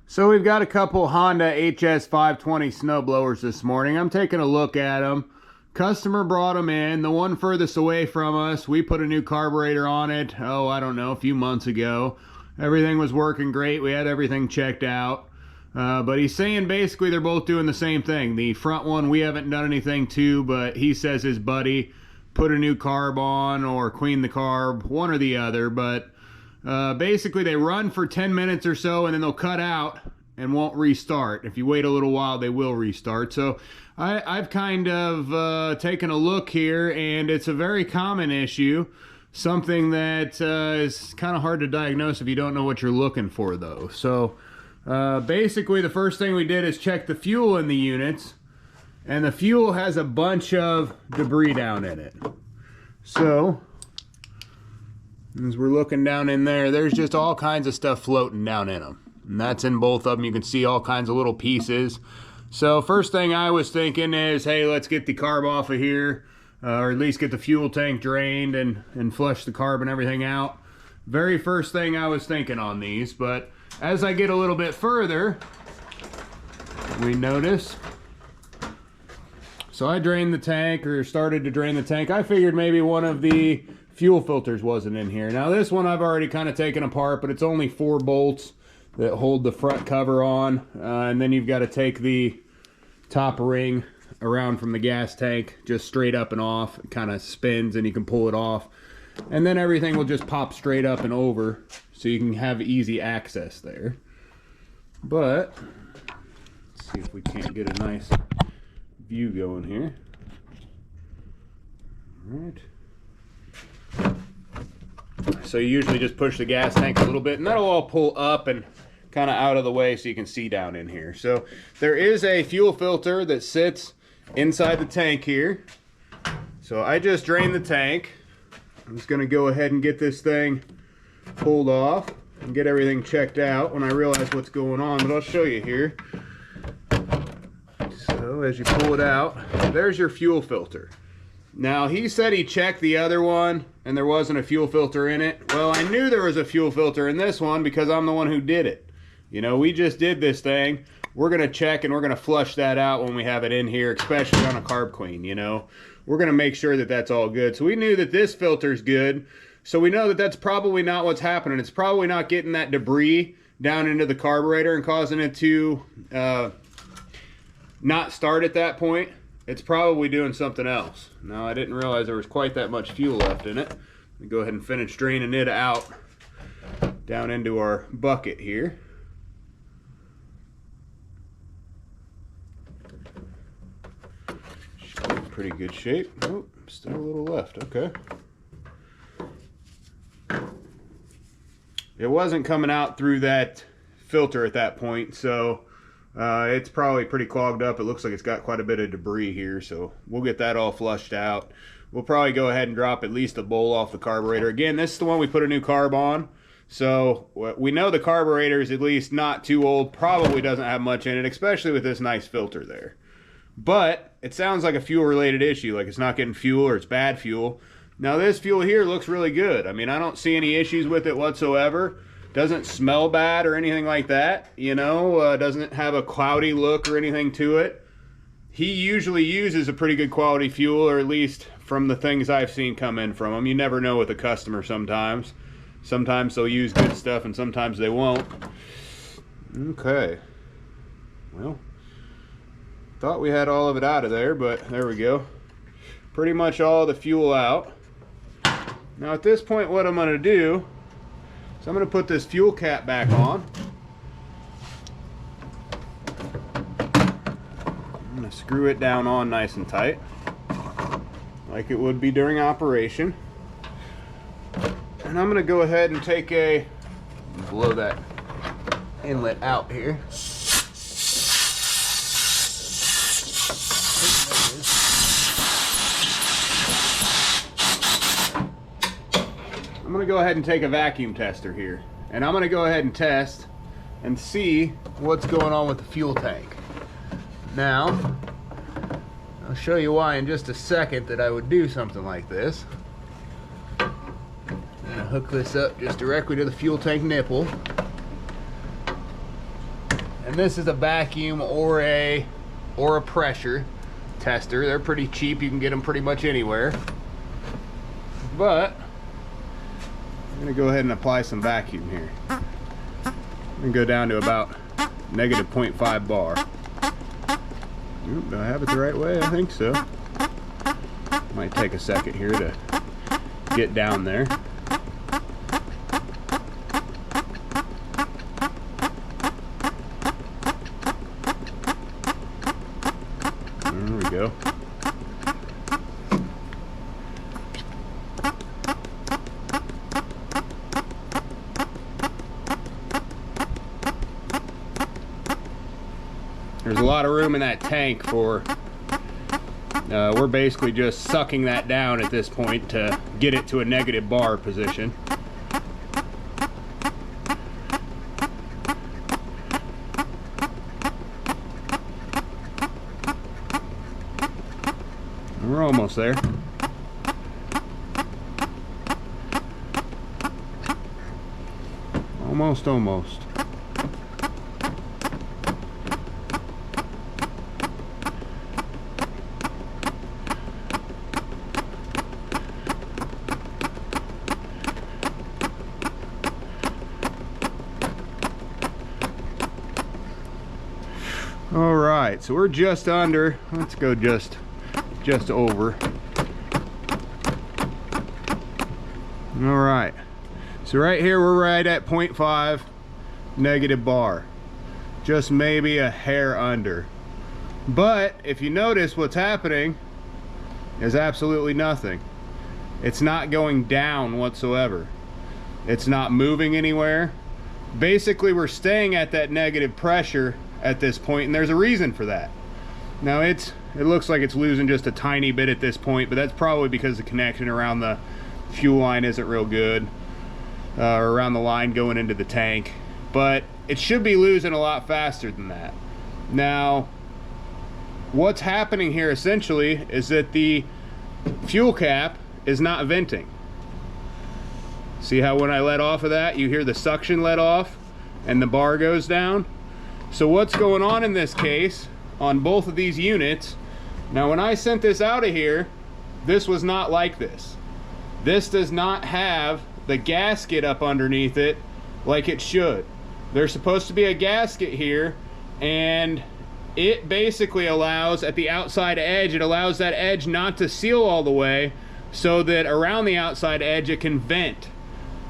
So we've got a couple Honda HS520 snowblowers this morning. I'm taking a look at them. Customer brought them in. The one furthest away from us, we put a new carburetor on it, I don't know, a few months ago. Everything was working great. We had everything checked out. But he's saying basically they're both doing the same thing. The front one we haven't done anything to, but he says his buddy put a new carb on or cleaned the carb, one or the other. But basically they run for 10 minutes or so and then they'll cut out and won't restart. If you wait a little while, they will restart. So I've kind of taken a look here, and it's a very common issue. Something that is kind of hard to diagnose if you don't know what you're looking for, though. So basically the first thing we did is check the fuel in the units, and the fuel has a bunch of debris down in it. So as we're looking down in there, there's just all kinds of stuff floating down in them. And that's in both of them. You can see all kinds of little pieces. So first thing I was thinking is, hey, let's get the carb off of here, or at least get the fuel tank drained and flush the carb and everything out. Very first thing I was thinking on these. But as I get a little bit further, we notice. So I drained the tank, or started to drain the tank. I figured maybe one of the fuel filters wasn't in here. Now this one I've already kind of taken apart, but it's only 4 bolts that hold the front cover on, and then you've got to take the top ring around from the gas tank just straight up and off. It kind of spins and you can pull it off, and then everything will just pop straight up and over so you can have easy access there. But let's see if we can't get a nice view going here. All right, so you usually just push the gas tank a little bit and that'll all pull up and kind of out of the way so you can see down in here. So there is a fuel filter that sits inside the tank here. So I just drained the tank. I'm just going to go ahead and get this thing pulled off and get everything checked out when I realize what's going on, but I'll show you here. So as you pull it out, there's your fuel filter. Now he said he checked the other one and there wasn't a fuel filter in it. Well, I knew there was a fuel filter in this one because I'm the one who did it. You know, we just did this thing. We're going to check and we're going to flush that out when we have it in here, especially on a carb clean, you know. We're going to make sure that that's all good. So we knew that this filter's good. So we know that that's probably not what's happening. It's probably not getting that debris down into the carburetor and causing it to not start at that point. It's probably doing something else. Now, I didn't realize there was quite that much fuel left in it. Let me go ahead and finish draining it out down into our bucket here. Pretty good shape. Oh, still a little left. Okay. It wasn't coming out through that filter at that point, so it's probably pretty clogged up. It looks like it's got quite a bit of debris here, so we'll get that all flushed out. We'll probably go ahead and drop at least a bowl off the carburetor. Again, this is the one we put a new carb on, so we know the carburetor is at least not too old. Probably doesn't have much in it, especially with this nice filter there. But it sounds like a fuel related issue, like it's not getting fuel or it's bad fuel. Now this fuel here looks really good. I mean, I don't see any issues with it whatsoever. Doesn't smell bad or anything like that, you know. Doesn't have a cloudy look or anything to it. He usually uses a pretty good quality fuel, or at least from the things I've seen come in from him. You never know with a customer sometimes. Sometimes they'll use good stuff and sometimes they won't. Okay. Well, thought we had all of it out of there, but there we go. Pretty much all the fuel out. Now at this point, what I'm going to do is I'm going to put this fuel cap back on. I'm going to screw it down on nice and tight, like it would be during operation. And I'm going to go ahead and take blow that inlet out here. I'm going to go ahead and take a vacuum tester here, and I'm going to go ahead and test and see what's going on with the fuel tank. Now, I'll show you why in just a second that I would do something like this. I'm going to hook this up just directly to the fuel tank nipple. And this is a vacuum or a pressure tester. They're pretty cheap. You can get them pretty much anywhere. But I'm gonna go ahead and apply some vacuum here. I'm gonna go down to about negative 0.5 bar. Oop, do I have it the right way? I think so. Might take a second here to get down there. There we go. There's a lot of room in that tank for, we're basically just sucking that down at this point to get it to a negative bar position. We're almost there. Almost. All right, so we're just under, let's go just over. All right, so right here we're right at 0.5 negative bar, just maybe a hair under. But if you notice, what's happening is absolutely nothing. It's not going down whatsoever. It's not moving anywhere. Basically, we're staying at that negative pressure at this point, and there's a reason for that. Now it looks like it's losing just a tiny bit at this point, but that's probably because the connection around the fuel line isn't real good, or around the line going into the tank. But it should be losing a lot faster than that. Now, what's happening here essentially is that the fuel cap is not venting. See how when I let off of that, you hear the suction let off and the bar goes down? So what's going on in this case on both of these units, now when I sent this out of here, this was not like this. This does not have the gasket up underneath it like it should. There's supposed to be a gasket here, and it basically allows, at the outside edge, it allows that edge not to seal all the way, so that around the outside edge it can vent.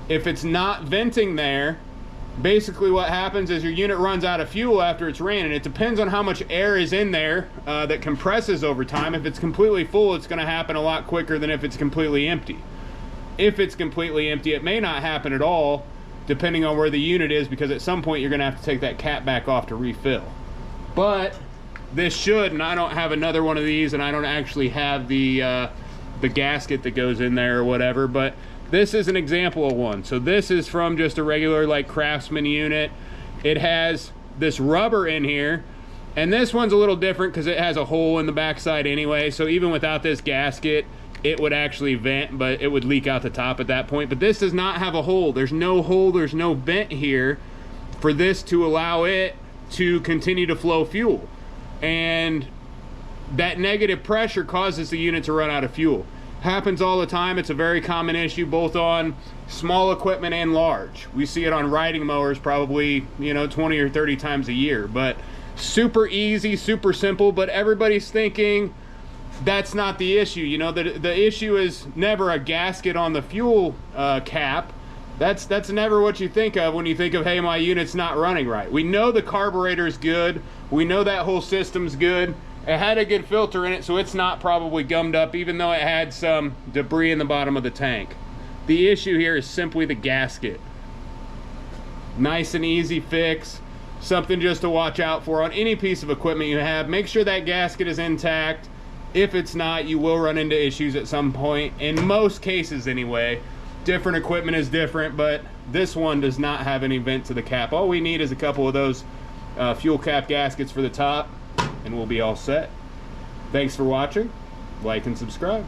If it's not venting there, basically what happens is your unit runs out of fuel after it's ran, and it depends on how much air is in there that compresses over time. If it's completely full, it's going to happen a lot quicker than if it's completely empty. If it's completely empty, it may not happen at all, depending on where the unit is, because at some point you're going to have to take that cap back off to refill. But this should, and I don't have another one of these, and I don't actually have the gasket that goes in there or whatever, but this is an example of one. So this is from just a regular like Craftsman unit. It has this rubber in here, and this one's a little different because it has a hole in the backside anyway, so even without this gasket it would actually vent, but it would leak out the top at that point. But this does not have a hole. There's no hole, there's no vent here for this to allow it to continue to flow fuel, and that negative pressure causes the unit to run out of fuel. Happens all the time. It's a very common issue both on small equipment and large. We see it on riding mowers probably, 20 or 30 times a year. But super easy, super simple, but everybody's thinking that's not the issue. The issue is never a gasket on the fuel cap. That's never what you think of when you think of, hey, my unit's not running right. We know the carburetor's good. We know that whole system's good. It had a good filter in it, so it's not probably gummed up, even though it had some debris in the bottom of the tank. The issue here is simply the gasket. Nice and easy fix. Something just to watch out for on any piece of equipment you have. Make sure that gasket is intact. If it's not, you will run into issues at some point. In most cases anyway. Different equipment is different, but this one does not have any vent to the cap. All we need is a couple of those fuel cap gaskets for the top, and we'll be all set. Thanks for watching. Like and subscribe.